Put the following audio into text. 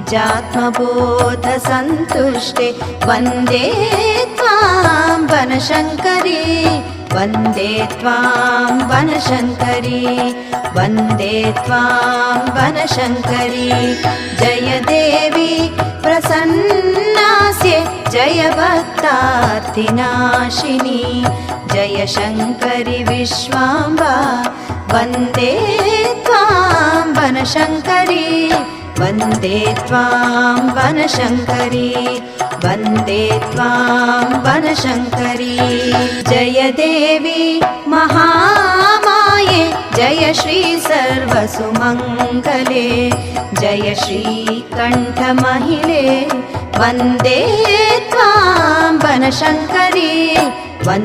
निजात्मबोधसन्तुष्टे वन्दे त्वां वनशङ्करी वन्दे त्वां वनशङ्करी वन्दे त्वां वनशङ्करी जय देवी प्रसन्नास्ये जय भक्तार्तिनाशिनी जय शङ्करि विश्वाम्बा वन्दे त्वां वनशङ्करी वन्दे त्वां वनशङ्करी वन्दे त्वां वनशङ्करी जय देवी महामाये जय श्री सर्वसुमङ्गले जय श्रीकण्ठमहिले वन्दे त्वां वनशङ्करी वन्दे